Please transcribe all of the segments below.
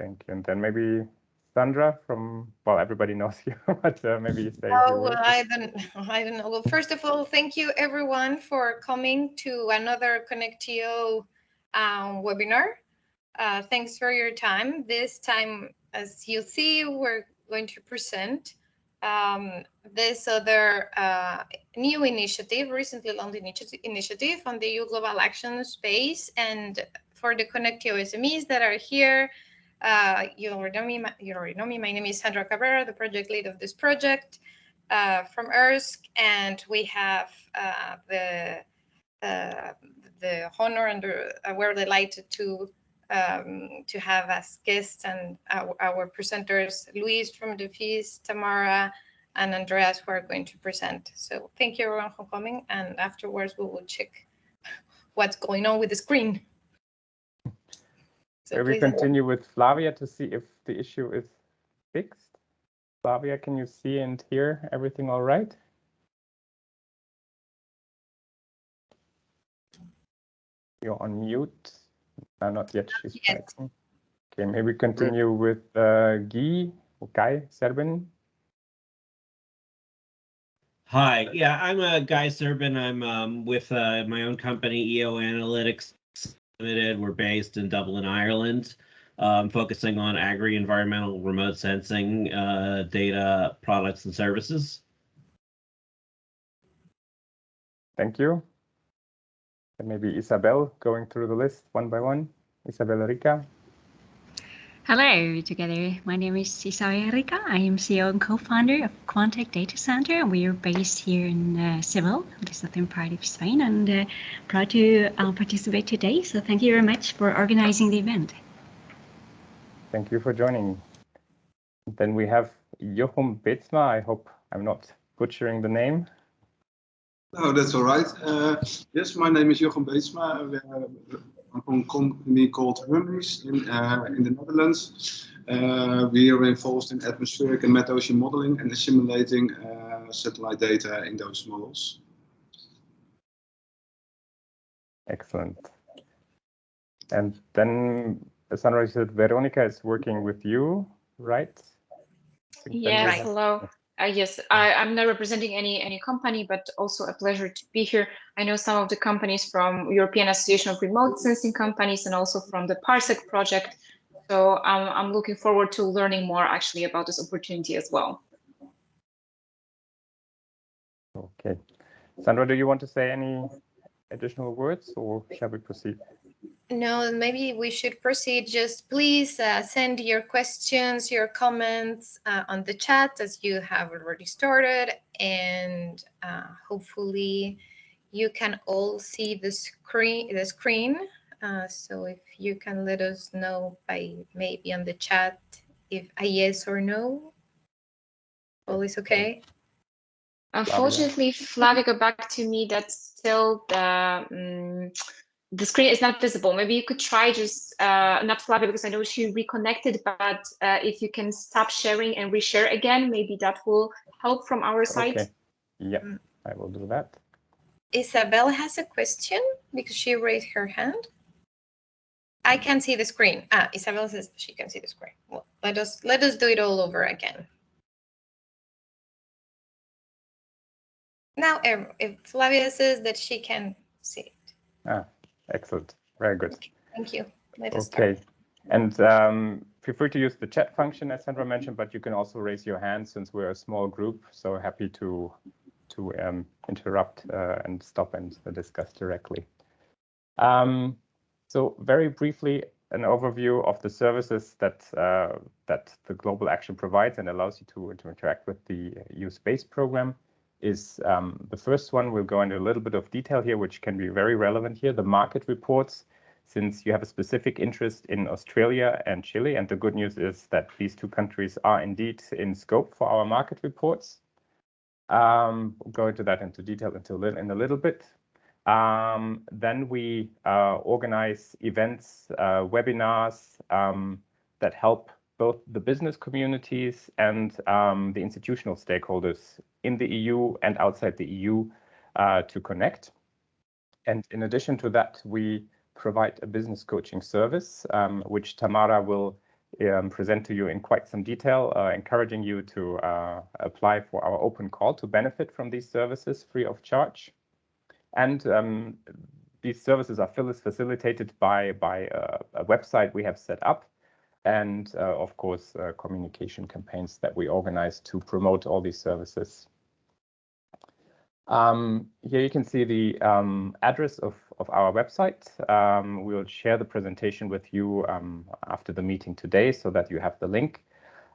Thank you. And then maybe Sandra from, well, everybody knows you, but maybe you say. Oh, well, I don't know. Well, first of all, thank you everyone for coming to another Connectio webinar. Thanks for your time. This time, as you see, we're going to present this other new initiative, recently launched initiative on the EU Global Action space. And for the Connectio SMEs that are here, you already know me. My name is Sandra Cabrera, the project lead of this project from ERSC, and we have the honor and we're delighted to have as guests and our presenters, Luis from the FIS, Tamara, and Andreas, who are going to present. So thank you everyone for coming, and afterwards we will check what's going on with the screen. So we continue with Flavia to see if the issue is fixed. Flavia, can you see and hear everything all right? You're on mute. No, not yet. She's typing. Okay, maybe continue with Guy Serbin. Hi, yeah, I'm Guy Serbin. I'm with my own company, EO Analytics Limited. We're based in Dublin, Ireland, focusing on agri-environmental remote sensing data, products, and services. Thank you. And maybe Isabel going through the list one by one. Isabel Rica. Hello together. My name is Isabel Rica. I am CEO and co-founder of Quantec Data Center. We are based here in Seville, the southern part of Spain, and proud to participate today. So thank you very much for organizing the event. Thank you for joining. Then we have Jochum Betsma. I hope I'm not butchering the name. No, that's all right. Yes, my name is Jochum Betsma. I'm from a company called Hermes in the Netherlands. We are involved in atmospheric and meta-ocean modeling and assimilating satellite data in those models. Excellent. And then, Sandra, you said Veronica is working with you, right? Yes, Right. hello. Yes, I'm not representing any company, but also a pleasure to be here. I know some of the companies from European Association of Remote Sensing Companies and also from the Parsec project. So I'm looking forward to learning more actually about this opportunity as well. Okay. Sandra, do you want to say any additional words or shall we proceed? No, maybe we should proceed. Just please send your questions, your comments on the chat as you have already started, and hopefully you can all see the screen. So if you can let us know by maybe on the chat if a yes or no, all is okay. Unfortunately, Flavia got back to me that still the screen is not visible. Maybe you could try just, not Flavia, because I know she reconnected, but if you can stop sharing and reshare again, maybe that will help from our side. Okay, yeah, I will do that. Isabel has a question because she raised her hand. I can see the screen. Isabel says she can see the screen. Well, let us do it all over again. Now, if Flavia says that she can see it. Excellent. Very good. Okay, thank you. Let us start. And feel free to use the chat function, as Sandra mentioned, but you can also raise your hand since we're a small group. So happy to interrupt and stop and discuss directly. So very briefly, an overview of the services that the Global Action provides and allows you to interact with the EU Space Program is the first one. We'll go into a little bit of detail here, which can be very relevant here, the market reports, since you have a specific interest in Australia and Chile. And the good news is that these two countries are indeed in scope for our market reports. We'll go into that into detail in a little bit. Then we organize events, webinars that help both the business communities and the institutional stakeholders in the EU and outside the EU to connect. And in addition to that, we provide a business coaching service, which Tamara will present to you in quite some detail, encouraging you to apply for our open call to benefit from these services free of charge. And these services are facilitated by a website we have set up, and of course communication campaigns that we organize to promote all these services. Here you can see the address of our website. We will share the presentation with you after the meeting today so that you have the link.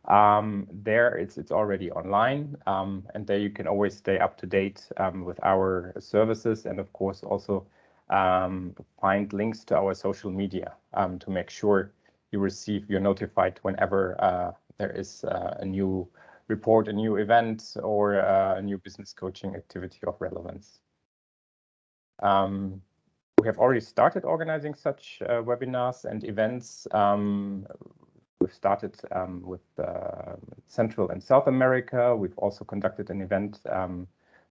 There it's already online, and there you can always stay up to date with our services, and of course also find links to our social media to make sure you're notified whenever there is a new report, a new event, or a new business coaching activity of relevance. We have already started organizing such webinars and events. We've started with Central and South America. We've also conducted an event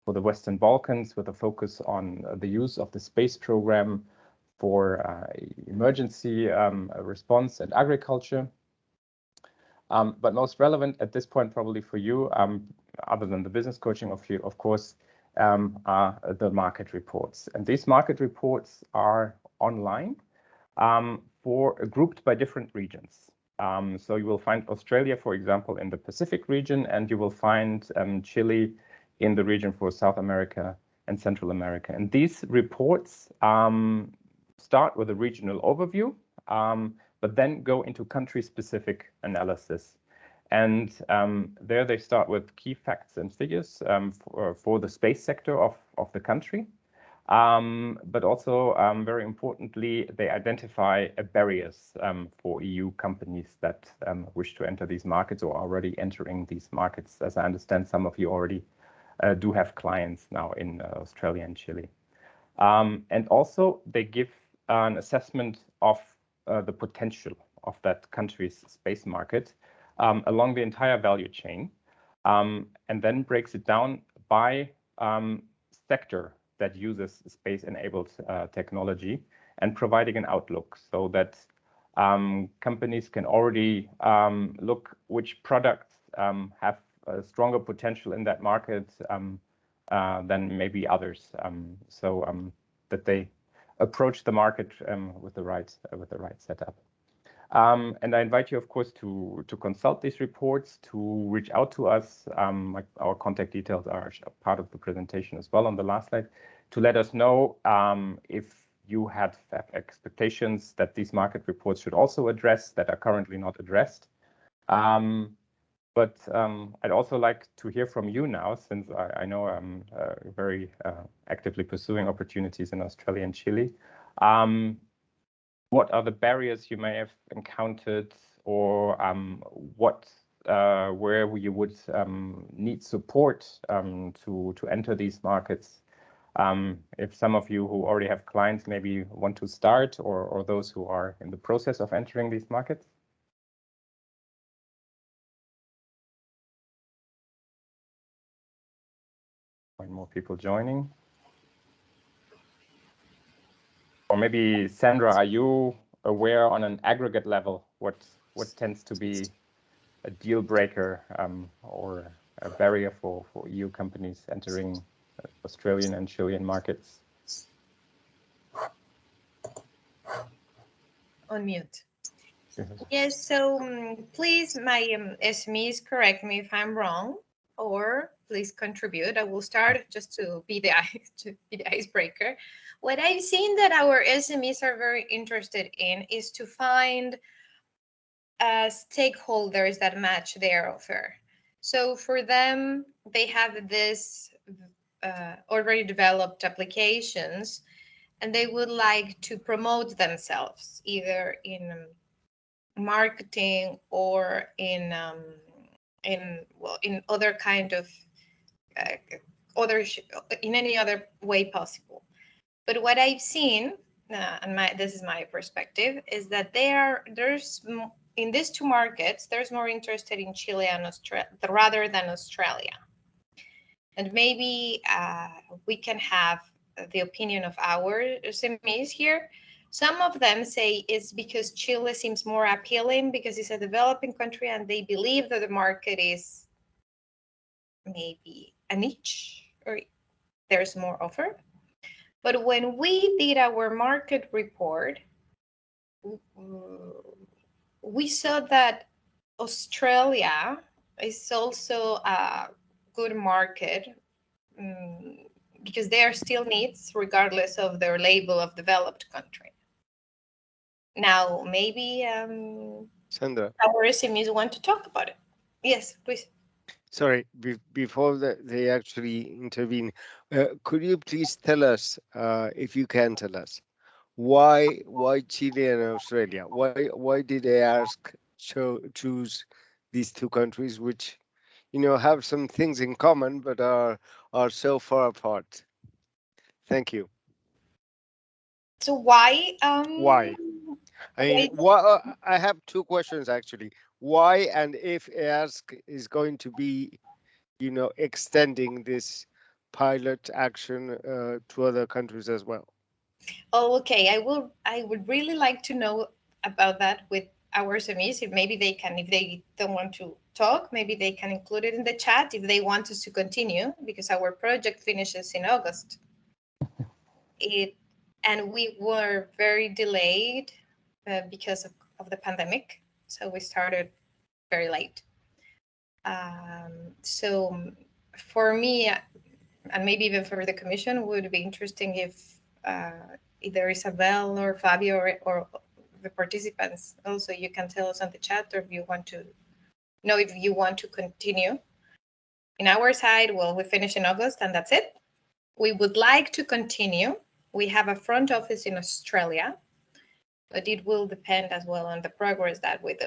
for the Western Balkans with a focus on the use of the space program for emergency response and agriculture. But most relevant at this point probably for you, other than the business coaching of course, are the market reports. And these market reports are online grouped by different regions. So you will find Australia, for example, in the Pacific region, and you will find Chile in the region for South America and Central America. And these reports start with a regional overview, but then go into country-specific analysis. And there they start with key facts and figures for the space sector of the country. But also, very importantly, they identify barriers for EU companies that wish to enter these markets or are already entering these markets. As I understand, some of you already do have clients now in Australia and Chile. And also, they give an assessment of the potential of that country's space market along the entire value chain, and then breaks it down by sector that uses space-enabled technology, and providing an outlook so that companies can already look which products have a stronger potential in that market than maybe others, so that they approach the market with the right setup. And I invite you, of course, to consult these reports, to reach out to us. Like our contact details are part of the presentation as well on the last slide, to let us know if you have expectations that these market reports should also address that are currently not addressed. But I'd also like to hear from you now, since I know I'm very actively pursuing opportunities in Australia and Chile. What are the barriers you may have encountered, or where you would need support to enter these markets? If some of you who already have clients maybe want to start, or those who are in the process of entering these markets. More people joining. Or maybe Sandra, are you aware on an aggregate level what tends to be a deal breaker or a barrier for EU companies entering Australian and Chilean markets? On mute. Yes, so please, my SMEs, correct me if I'm wrong, or please contribute. I will start just to be the icebreaker. What I've seen that our SMEs are very interested in is to find stakeholders that match their offer. So for them, they have this already developed applications, and they would like to promote themselves either in marketing or in other kind of in any other way possible. But what I've seen, and this is my perspective, is that there's in these two markets, there's more interested in Chile and Australia rather than Australia. And maybe we can have the opinion of our SMEs here. Some of them say it's because Chile seems more appealing because it's a developing country and they believe that the market is maybe a niche or there's more offer. But when we did our market report, we saw that Australia is also a good market because there are still needs regardless of their label of developed country. Now, maybe Sandra, our SMEs want to talk about it. Yes, please. sorry, before they actually intervene, could you please tell us, if you can tell us, why Chile and Australia? Why did they choose these two countries, which have some things in common but are so far apart? Thank you. So why? Why? I mean, I have two questions actually. Why, and if EASC is going to be, extending this pilot action to other countries as well? Oh, okay. I would really like to know about that with our SMEs. If maybe they can, if they don't want to talk, maybe they can include it in the chat if they want us to continue, because our project finishes in August. And we were very delayed because of the pandemic. So we started very late. So for me, and maybe even for the commission, would be interesting if either Isabel or Fabio or the participants also, you can tell us on the chat, or if you want to know if you want to continue. In our side, well, we finish in August and that's it. We would like to continue. We have a front office in Australia, but it will depend as well on the progress that we do.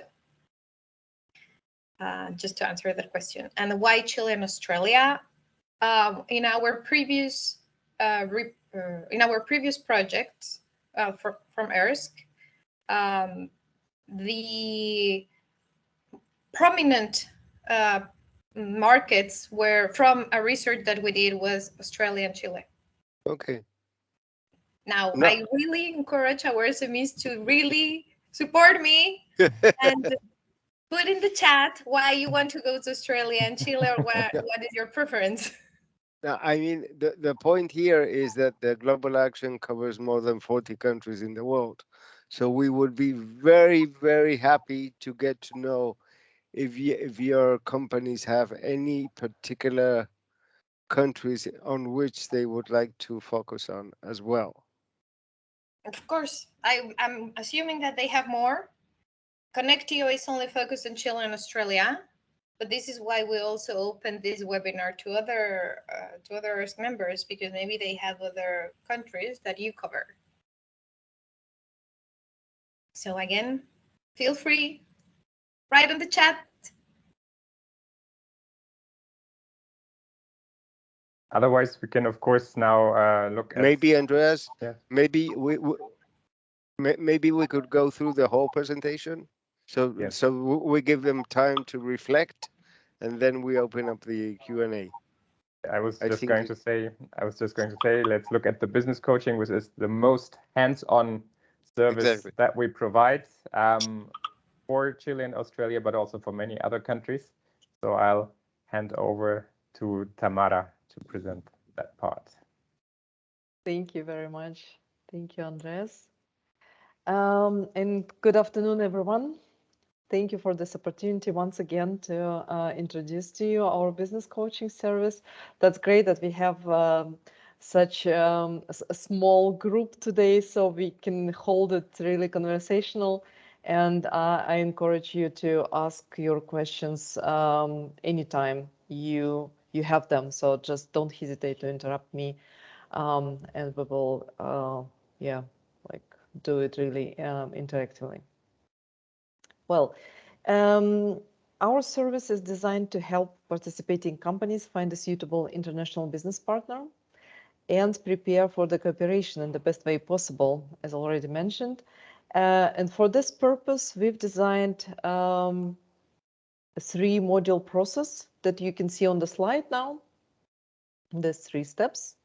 Just to answer that question. And why Chile and Australia? In our previous projects from ERSC, the prominent markets were from a research that we did was Australia and Chile. Okay. Now, I really encourage our SMEs to really support me and put in the chat why you want to go to Australia and Chile, or what is your preference? Now, I mean, the point here is that the global action covers more than 40 countries in the world. So we would be very, very happy to get to know if your companies have any particular countries on which they would like to focus on as well. Of course, I'm assuming that they have more. Connectio is only focused on Chile and Australia, but this is why we also opened this webinar to other members, because maybe they have other countries that you cover. So again, feel free, write on the chat. Otherwise, we can of course now look at. Maybe Andreas. Yeah. Maybe we could go through the whole presentation. So Yes. so we give them time to reflect, and then we open up the Q&A. I was just going to say, let's look at the business coaching, which is the most hands-on service that we provide for Chile and Australia, but also for many other countries. So I'll hand over to Tamara to present that part. Thank you very much. Thank you, Andres. And good afternoon, everyone. Thank you for this opportunity once again to introduce to you our business coaching service. That's great that we have such a small group today, so we can hold it really conversational. And I encourage you to ask your questions anytime you have them. So just don't hesitate to interrupt me, and we will, do it really interactively. Well, our service is designed to help participating companies find a suitable international business partner and prepare for the cooperation in the best way possible, as already mentioned. And for this purpose, we've designed a 3-module process that you can see on the slide now. There's 3 steps.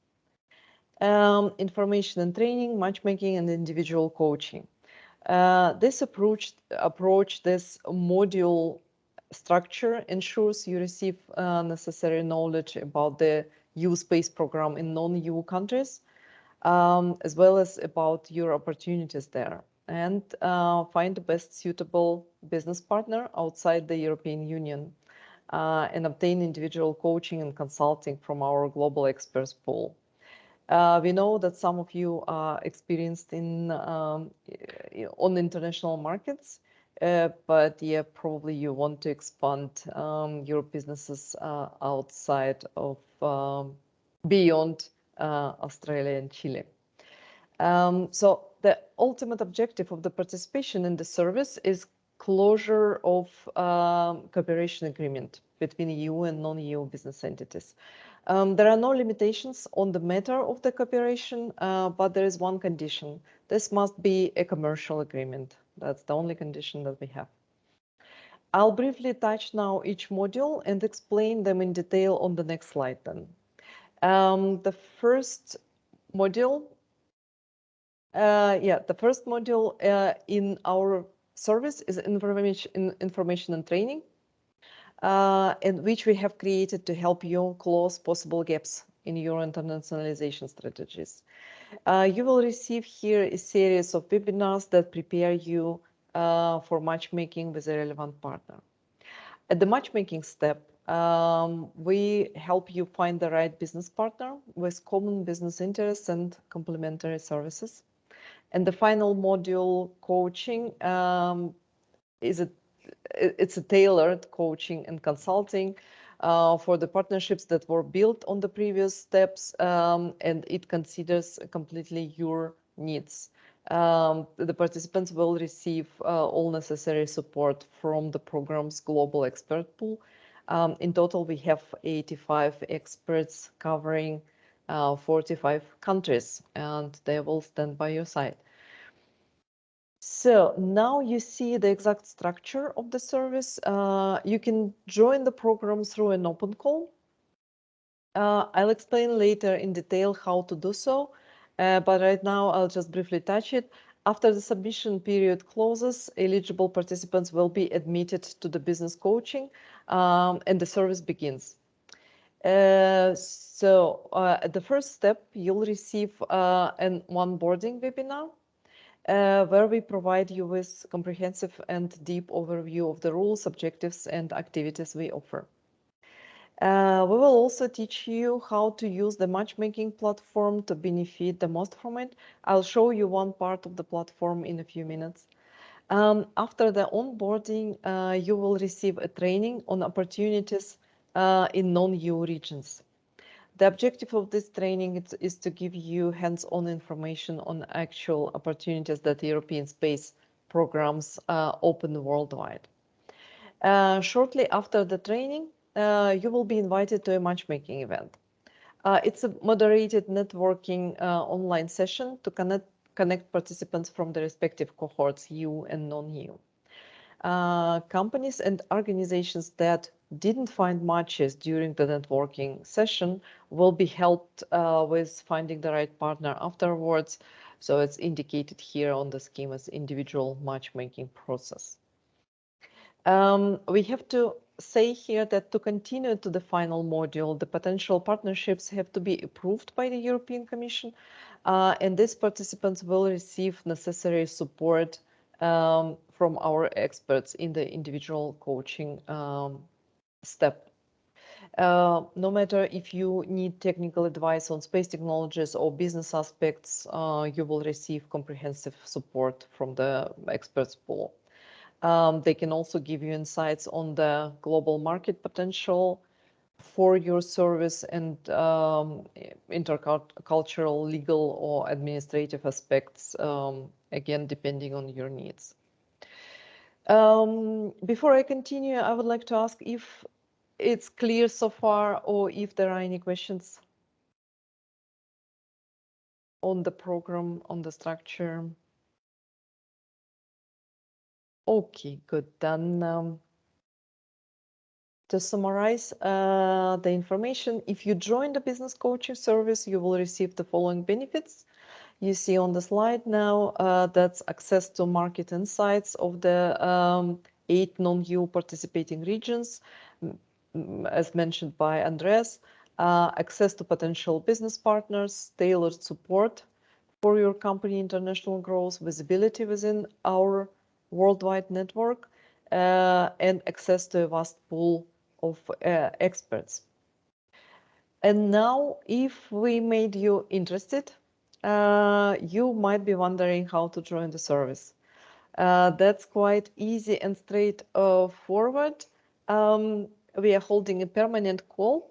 information and training, matchmaking, and individual coaching. This approach, this module structure ensures you receive necessary knowledge about the EU space program in non-EU countries, as well as about your opportunities there, and find the best suitable business partner outside the European Union, and obtain individual coaching and consulting from our global experts pool. We know that some of you are experienced in on international markets, but yeah, probably you want to expand your businesses outside of beyond Australia and Chile. So the ultimate objective of the participation in the service is closure of cooperation agreement between EU and non-EU business entities. There are no limitations on the matter of the cooperation, but there is one condition. This must be a commercial agreement. That's the only condition that we have. I'll briefly touch now each module and explain them in detail on the next slide then. The first module, the first module in our service is information and training, in which we have created to help you close possible gaps in your internationalization strategies. You will receive here a series of webinars that prepare you for matchmaking with a relevant partner. At the matchmaking step, we help you find the right business partner with common business interests and complementary services. And the final module, coaching, it's a tailored coaching and consulting for the partnerships that were built on the previous steps, and it considers completely your needs. The participants will receive all necessary support from the program's global expert pool. In total, we have 85 experts covering 45 countries, and they will stand by your side. So now you see the exact structure of the service. You can join the program through an open call. I'll explain later in detail how to do so, but right now I'll just briefly touch it. After the submission period closes, eligible participants will be admitted to the business coaching, and the service begins. At the first step, you'll receive an onboarding webinar, where we provide you with comprehensive and deep overview of the rules, objectives, and activities we offer. We will also teach you how to use the matchmaking platform to benefit the most from it. I'll show you one part of the platform in a few minutes. After the onboarding, you will receive a training on opportunities in non-EU regions. The objective of this training is to give you hands-on information on actual opportunities that the European space programs open worldwide. Shortly after the training, you will be invited to a matchmaking event. It's a moderated networking online session to connect participants from the respective cohorts, EU and non-EU. Companies and organizations that didn't find matches during the networking session will be helped with finding the right partner afterwards. So it's indicated here on the scheme as individual matchmaking process. We have to say here that to continue to the final module, the potential partnerships have to be approved by the European Commission, and these participants will receive necessary support from our experts in the individual coaching step. No matter if you need technical advice on space technologies or business aspects, you will receive comprehensive support from the experts pool. They can also give you insights on the global market potential for your service and intercultural, legal, or administrative aspects, again, depending on your needs. Before I continue, I would like to ask if it's clear so far or if there are any questions on the program, on the structure. Okay, good. Then to summarize the information, if you join the business coaching service, you will receive the following benefits. You see on the slide now, that's access to market insights of the 8 non-EU participating regions, as mentioned by Andres, access to potential business partners, tailored support for your company international growth, visibility within our worldwide network, and access to a vast pool of experts. And now, if we made you interested, you might be wondering how to join the service. That's quite easy and straightforward. We are holding a permanent call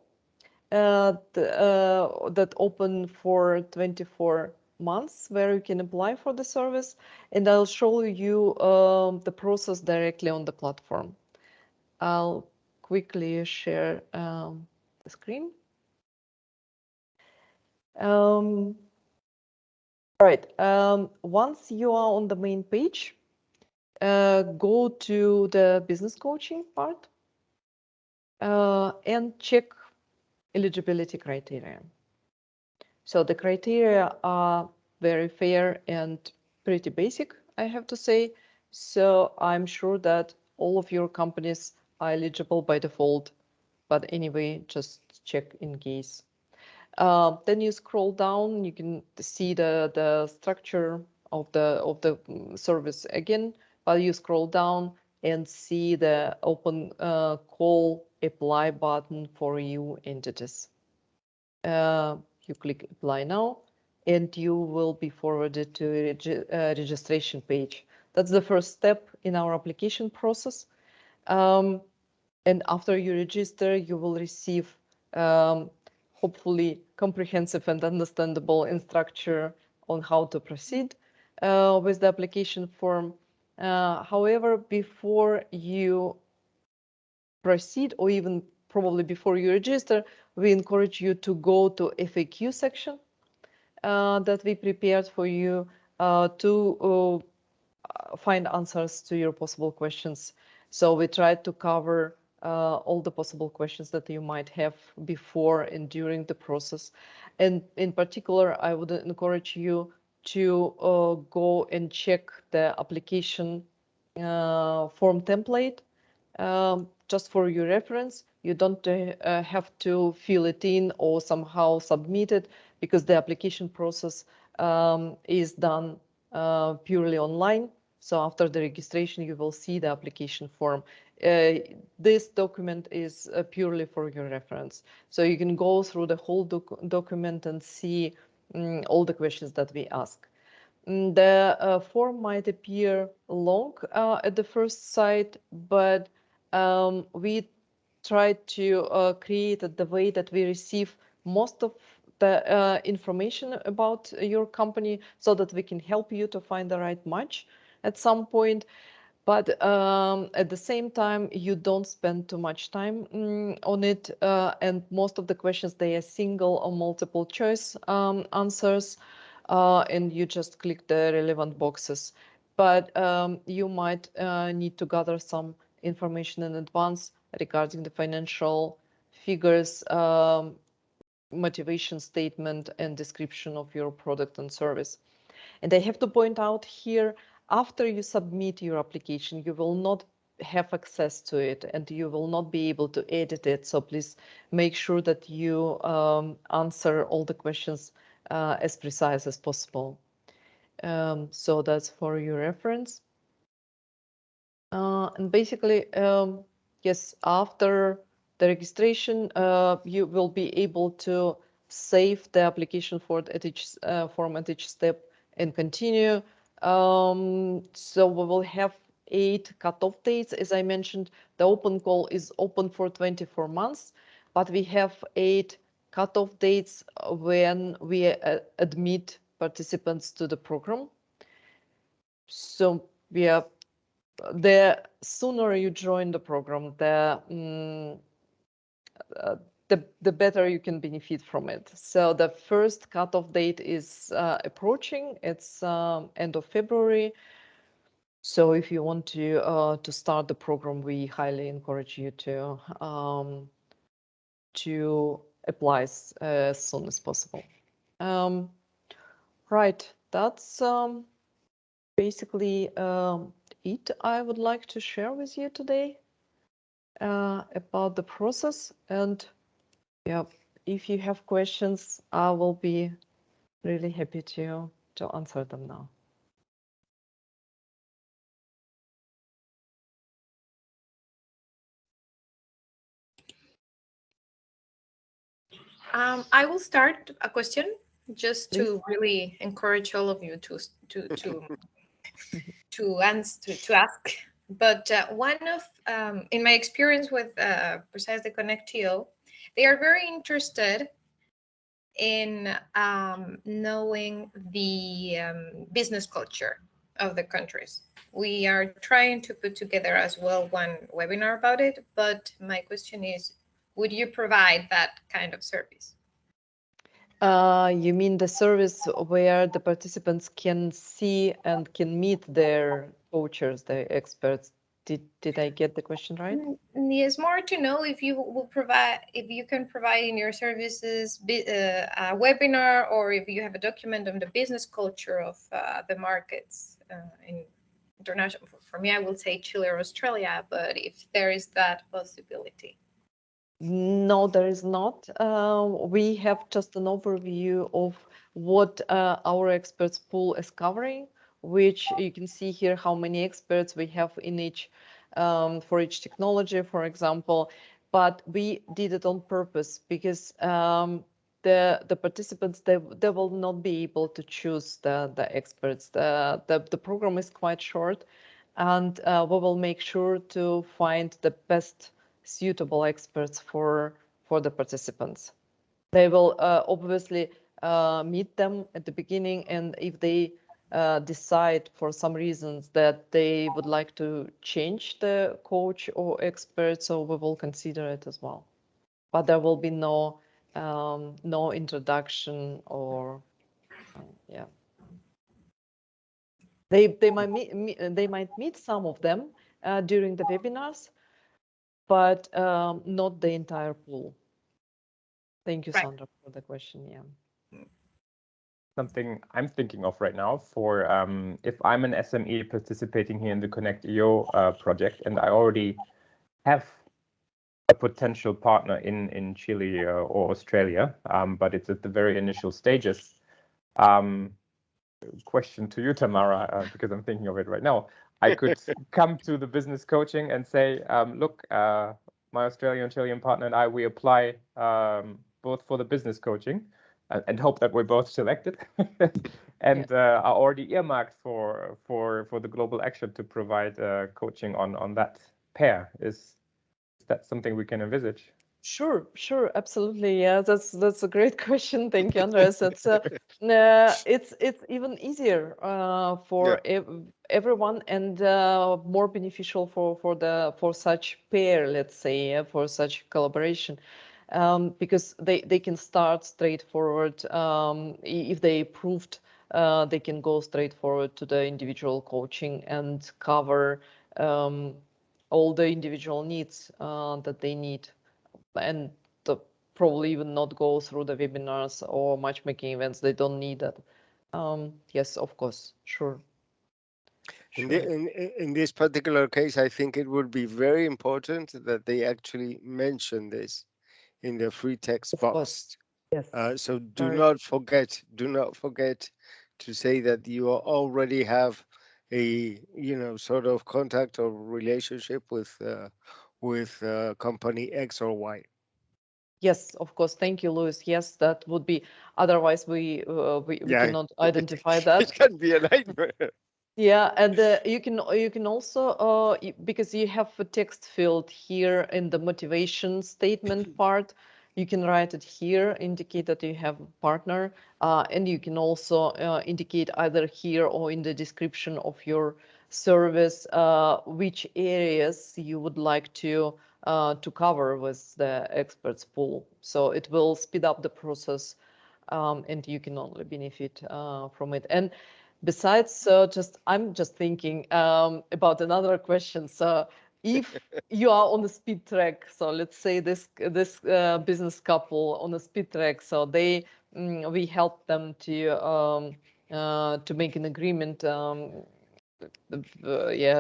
that open for 24 months where you can apply for the service, and I'll show you the process directly on the platform. I'll quickly share the screen. Right. Once you are on the main page, go to the business coaching part and check eligibility criteria. So the criteria are very fair and pretty basic, I have to say. So I'm sure that all of your companies are eligible by default, but anyway, just check in case. Then you scroll down, you can see the structure of the service again, but you scroll down and see the open call apply button for EU entities. You click apply now, and you will be forwarded to a registration page. That's the first step in our application process. And after you register, you will receive hopefully comprehensive and understandable instruction on how to proceed with the application form. However, before you proceed, or even probably before you register, we encourage you to go to FAQ section that we prepared for you to find answers to your possible questions. So we tried to cover all the possible questions that you might have before and during the process. And in particular, I would encourage you to go and check the application form template. Just for your reference, you don't have to fill it in or somehow submit it, because the application process is done purely online. So after the registration, you will see the application form. This document is purely for your reference. So you can go through the whole document and see all the questions that we ask. The form might appear long at the first sight, but we try to create it the way that we receive most of the information about your company, so that we can help you to find the right match at some point. But at the same time, you don't spend too much time on it, and most of the questions, they are single or multiple choice answers, and you just click the relevant boxes. But you might need to gather some information in advance regarding the financial figures, motivation statement, and description of your product and service. And I have to point out here, after you submit your application, you will not have access to it, and you will not be able to edit it. So please make sure that you answer all the questions as precise as possible. So that's for your reference. And basically, yes, after the registration, you will be able to save the application form at each step and continue. So we will have 8 cutoff dates. As I mentioned, the open call is open for 24 months, but we have 8 cutoff dates when we admit participants to the program. So we are, the sooner you join the program, the better you can benefit from it. So the first cutoff date is approaching. It's end of February. So if you want to start the program, we highly encourage you to apply as soon as possible. Right, that's basically it I would like to share with you today about the process. And yeah, if you have questions, I will be really happy to answer them now. I will start a question just Please. to really encourage all of you to to ask. But one of in my experience with Precisely Connect TO, they are very interested in knowing the business culture of the countries. We are trying to put together as well one webinar about it, but my question is, would you provide that kind of service? You mean the service where the participants can see and can meet their coaches, their experts? Did I get the question right? Yes, more to know if you will provide, if you can provide in your services a webinar, or if you have a document on the business culture of the markets in international. For me, I will say Chile or Australia, but if there is that possibility. No, there is not. We have just an overview of what our experts pool is covering, which you can see here how many experts we have in each for each technology, for example. But we did it on purpose because the participants they will not be able to choose the experts. The program is quite short, and we will make sure to find the best suitable experts for the participants. They will obviously meet them at the beginning, and if they decide for some reasons that they would like to change the coach or expert, so we will consider it as well. But there will be no introduction or yeah. They might meet some of them during the webinars, but not the entire pool. Thank you, Right. Sandra, for the question. Yeah. Something I'm thinking of right now for if I'm an SME participating here in the Connect EO project, and I already have a potential partner in Chile or Australia, but it's at the very initial stages. Question to you, Tamara, because I'm thinking of it right now. I could come to the business coaching and say, look, my Australian Chilean partner and I, we apply both for the business coaching and hope that we're both selected and are already earmarked for the global action to provide coaching on that pair. Is that something we can envisage? Sure, absolutely. Yeah, that's a great question. Thank you, Andres. It's even easier for everyone, and more beneficial for such pair, let's say, for such collaboration, because they can start straightforward. If they approved, they can go straight forward to the individual coaching and cover all the individual needs that they need, and probably even not go through the webinars or matchmaking events. They don't need that. Yes, of course, sure. In this particular case, I think it would be very important that they actually mention this in the free text box. Course. Yes. So do not forget to say that you already have a sort of contact or relationship with company X or Y. Yes, of course. Thank you, Louis. Yes, that would be. Otherwise, we cannot identify that. It can be a nightmare. Yeah, and you can also because you have a text field here in the motivation statement part, you can write it here, indicate that you have a partner, and you can also indicate either here or in the description of your service which areas you would like to cover with the experts pool. So it will speed up the process, and you can only benefit from it. And Besides, I'm just thinking about another question. So if you are on the speed track, so let's say this business couple on a speed track, so we help them to make an agreement, yeah,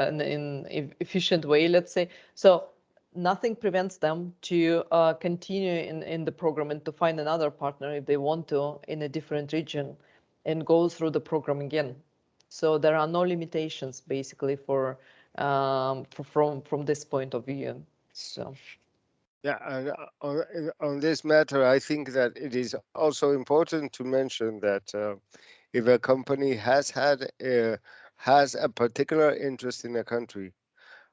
in efficient way, let's say. So nothing prevents them to continue in the program and to find another partner if they want to in a different region and go through the program again. So there are no limitations basically from this point of view. So Yeah, and on this matter, I think that it is also important to mention that if a company has a particular interest in a country,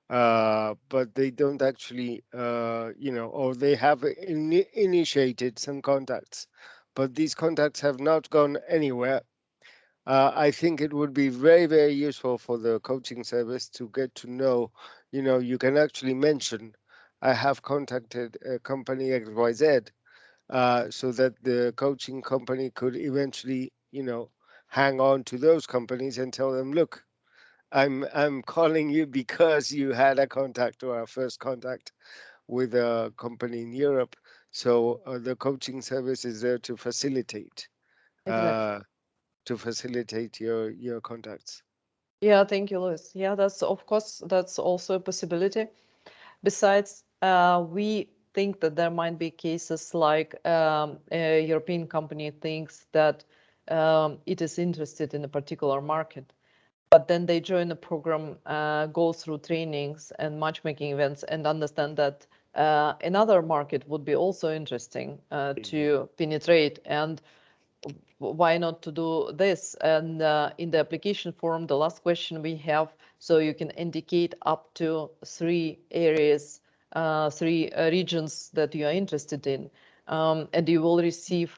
but they don't actually, or they have initiated some contacts, but these contacts have not gone anywhere. I think it would be very, very useful for the coaching service to get to know, you can actually mention, I have contacted company XYZ, so that the coaching company could eventually, hang on to those companies and tell them, look, I'm calling you because you had a contact or a first contact with a company in Europe. So the coaching service is there to facilitate. exactly. Your contacts. Yeah, thank you, Luis. Yeah, that's also a possibility. Besides, we think that there might be cases like a European company thinks that it is interested in a particular market, but then they join the program, go through trainings and matchmaking events and understand that another market would be also interesting to penetrate, and why not to do this? And in the application form, the last question we have, so you can indicate up to 3 areas, 3 regions that you are interested in. And you will receive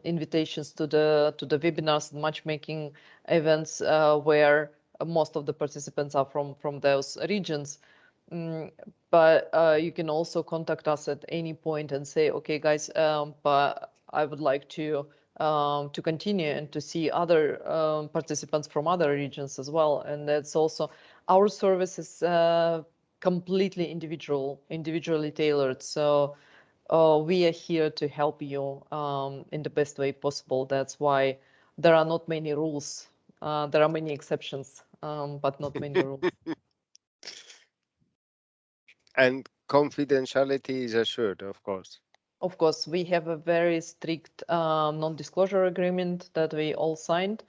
invitations to the webinars and matchmaking events where most of the participants are from those regions. But you can also contact us at any point and say, okay, guys, but I would like to continue and to see other participants from other regions as well. And that's also, our service is completely individually tailored. So we are here to help you in the best way possible. That's why there are not many rules. There are many exceptions, but not many rules. And confidentiality is assured, of course. Of course, we have a very strict non-disclosure agreement that we all signed,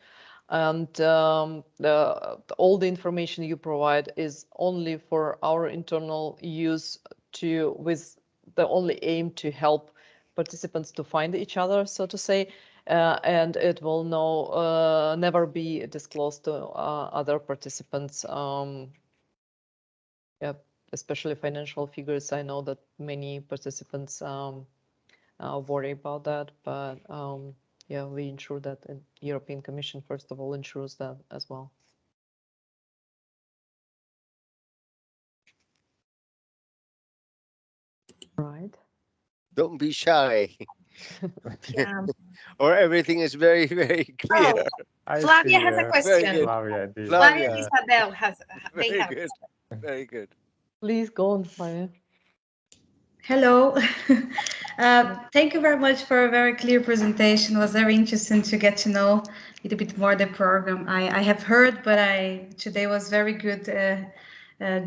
and all the information you provide is only for our internal use, with the only aim to help participants to find each other, so to say, and it will never be disclosed to other participants. Yeah, especially financial figures. I know that many participants worry about that, but yeah, we ensure that the European Commission, first of all, ensures that as well. Right. Don't be shy. Yeah. Or everything is very, very clear. Oh, Flavia has a Very question. good. Flavia, indeed. Flavia Flavia. and Isabel they Very have. good. Very good. Please go on, Flavia. Hello. Thank you very much for a very clear presentation. It was very interesting to get to know a little bit more the program. I have heard, but today was very good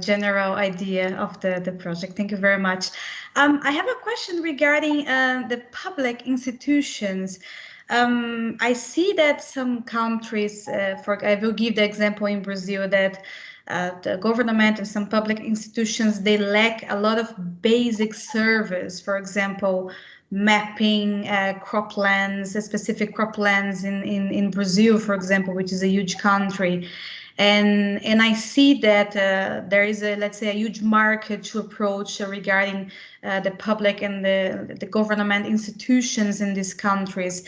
general idea of the project. Thank you very much. I have a question regarding the public institutions. I see that some countries, I will give the example in Brazil, that the government and some public institutions, they lack a lot of basic service. For example, mapping croplands, specific croplands in Brazil, for example, which is a huge country. And I see that there is let's say a huge market to approach regarding the public and the government institutions in these countries.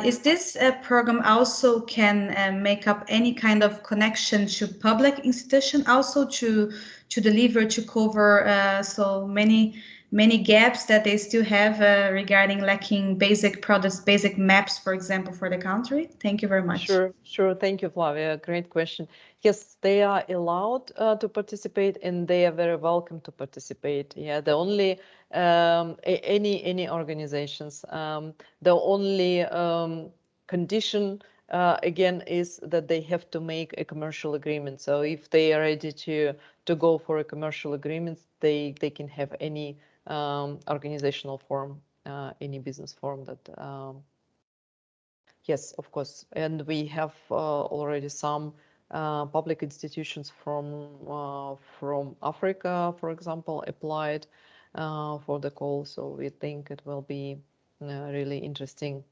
Is this program also can make up any kind of connection to public institution, also to deliver, to cover so many many gaps that they still have regarding lacking basic products, basic maps, for example, for the country? Thank you very much. Sure. Thank you, Flavia. Great question. Yes, they are allowed to participate, and they are very welcome to participate. Yeah, the only any organizations, the only condition again is that they have to make a commercial agreement. So if they are ready to go for a commercial agreement, they can have any organizational form, any business form that. Yes, of course. And we have already some public institutions from Africa, for example, applied for the call. So we think it will be really interesting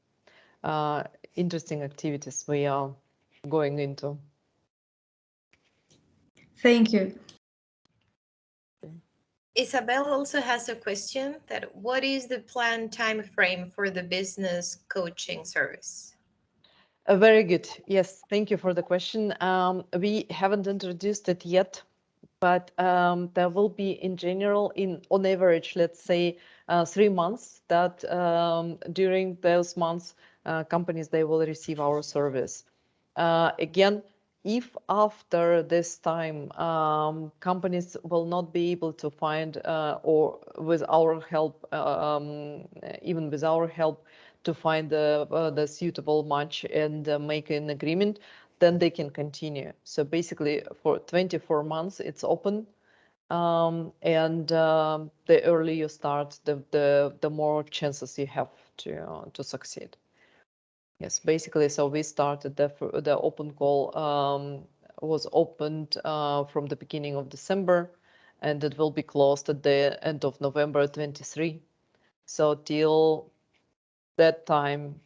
activities we are going into. Thank you. Isabel also has a question that what is the planned time frame for the business coaching service? Very good. Yes, thank you for the question. We haven't introduced it yet, but there will be in general, on average, let's say 3 months that during those months, companies, they will receive our service. Again, if after this time companies will not be able to find or with our help, even with our help, to find the suitable match and make an agreement, then they can continue. So basically for 24 months it's open, and the earlier you start, the more chances you have to succeed. Yes, basically, so we started the open call was opened from the beginning of December, and it will be closed at the end of November 23. So till that time,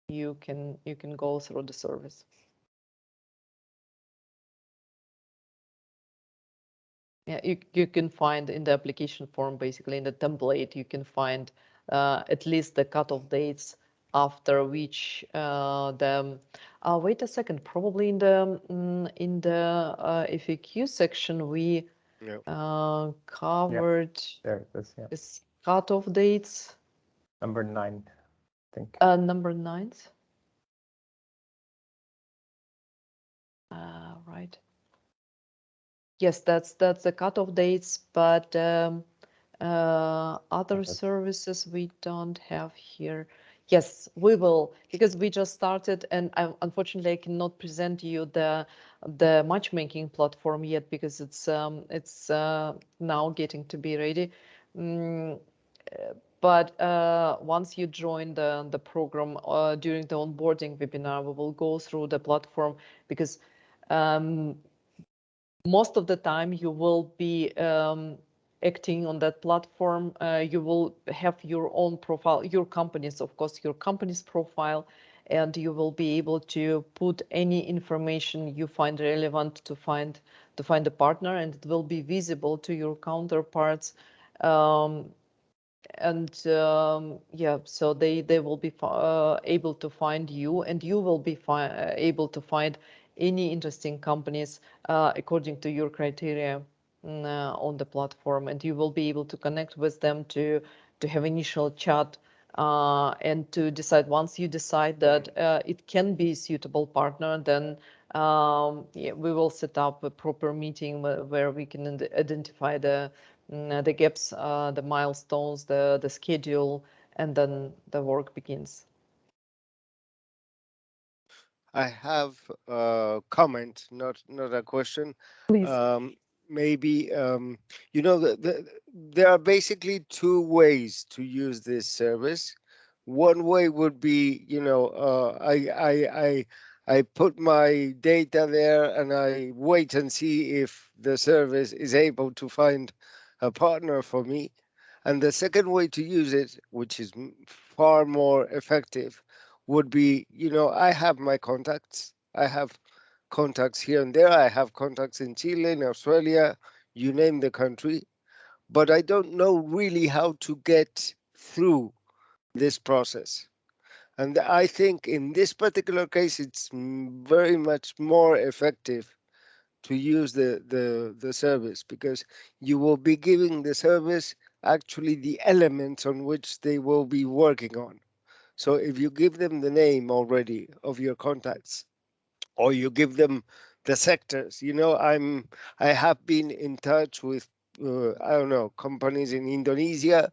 you can go through the service. Yeah, you can find in the application form, basically in the template, you can find at least the cutoff dates after which wait a second, probably in the FAQ section we covered there it is, yeah. This cutoff dates. Number 9, I think. Number 9. Right. Yes, that's the cutoff dates, but other services we don't have here. Yes, we will, because we just started, and unfortunately I cannot present you the matchmaking platform yet, because it's now getting to be ready. But once you join the program during the onboarding webinar, we will go through the platform, because most of the time you will be acting on that platform. You will have your own profile, your company's, of course, your company's profile, and you will be able to put any information you find relevant to find a partner, and it will be visible to your counterparts. Yeah, so they will be able to find you, and you will be able to find any interesting companies according to your criteria on the platform, and you will be able to connect with them to have initial chat and to decide. Once you decide that it can be a suitable partner, then yeah, we will set up a proper meeting where we can identify the gaps, the milestones, the schedule, and then the work begins. I have a comment, not a question. Please. Maybe you know, there are basically 2 ways to use this service. One way would be, you know, I put my data there and I wait and see if the service is able to find a partner for me. And the second way to use it, which is far more effective, would be, you know, I have my contacts. I have contacts here and there. I have contacts in Chile, in Australia, you name the country, but I don't know really how to get through this process. And I think in this particular case, it's very much more effective to use the service, because you will be giving the service actually the elements on which they will be working on. So if you give them the name already of your contacts, or you give them the sectors, I have been in touch with, I don't know, companies in Indonesia,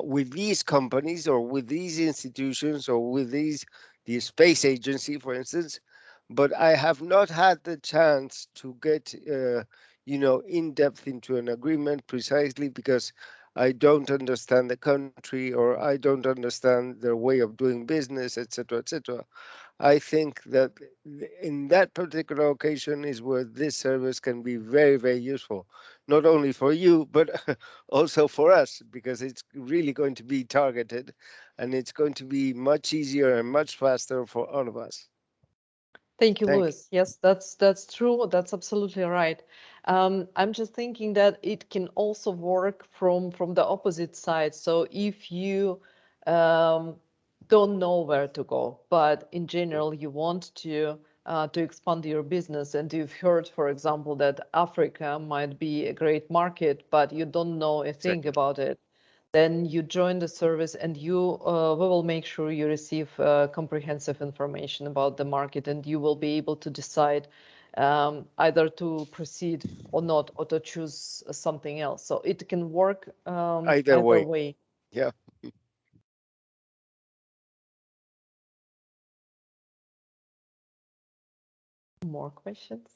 with these companies or with these institutions or with the space agency, for instance, but I have not had the chance to get, in depth into an agreement precisely because I don't understand the country or I don't understand their way of doing business, etc., etc. I think that in that particular occasion is where this service can be very, very useful, not only for you, but also for us, because it's really going to be targeted and it's going to be much easier and much faster for all of us. Thank you, Louis. Yes, that's true. That's absolutely right. I'm just thinking that it can also work from the opposite side. So if you don't know where to go, but in general you want to expand your business, and you've heard, for example, that Africa might be a great market, but you don't know a thing about it, then you join the service and we will make sure you receive comprehensive information about the market, and you will be able to decide either to proceed or not, or to choose something else. So it can work either way. Yeah. More questions?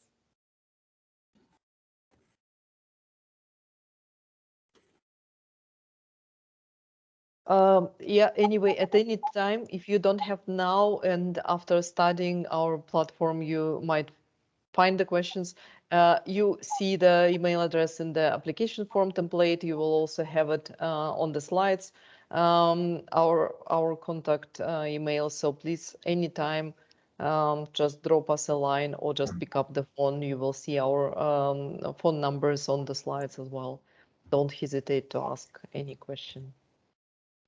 Yeah, anyway, at any time, if you don't have now and after studying our platform, you might find the questions. You see the email address in the application form template. You will also have it on the slides, our contact email. So please, anytime, just drop us a line or just pick up the phone. You will see our phone numbers on the slides as well. Don't hesitate to ask any question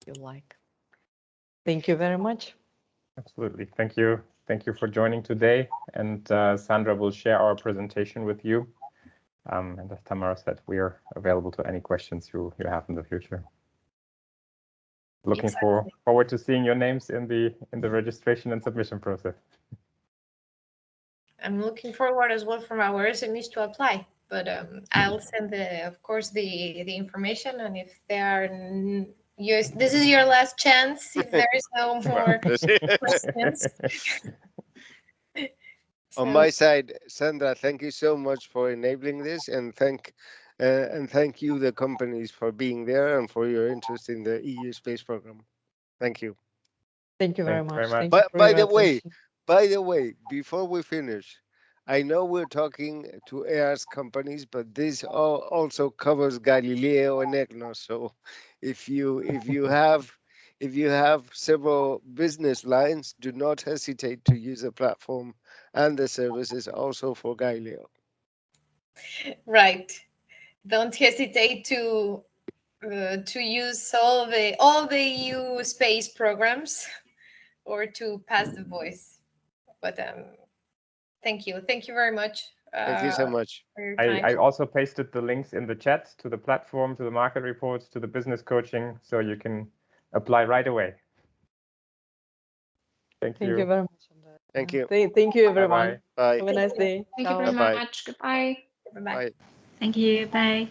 you like. Thank you very much. Absolutely. Thank you. Thank you for joining today. And Sandra will share our presentation with you. And as Tamara said, we are available to any questions you have in the future. Looking forward to seeing your names in the registration and submission process. I'm looking forward as well for our SMEs to apply, but I'll send of course the information, and if there are this is your last chance if there is no more questions. On my side, Sandra, thank you so much for enabling this, and thank you, the companies, for being there and for your interest in the EU space program. Thank you. Thank you very much. Thank But you by the way, before we finish, I know we're talking to EAS companies, but this also covers Galileo and EGNOS. So if you have several business lines, do not hesitate to use the platform and the services also for Galileo. Right. Don't hesitate to use all the EU space programs or to pass the voice. But thank you very much. Thank you so much. For your time. I also pasted the links in the chat to the platform, to the market reports, to the business coaching, so you can apply right away. Thank you. Thank you very much. Thank you. Thank you, everyone. Bye. Have a nice day. Thank you very much. Goodbye. Bye. Thank you. Bye.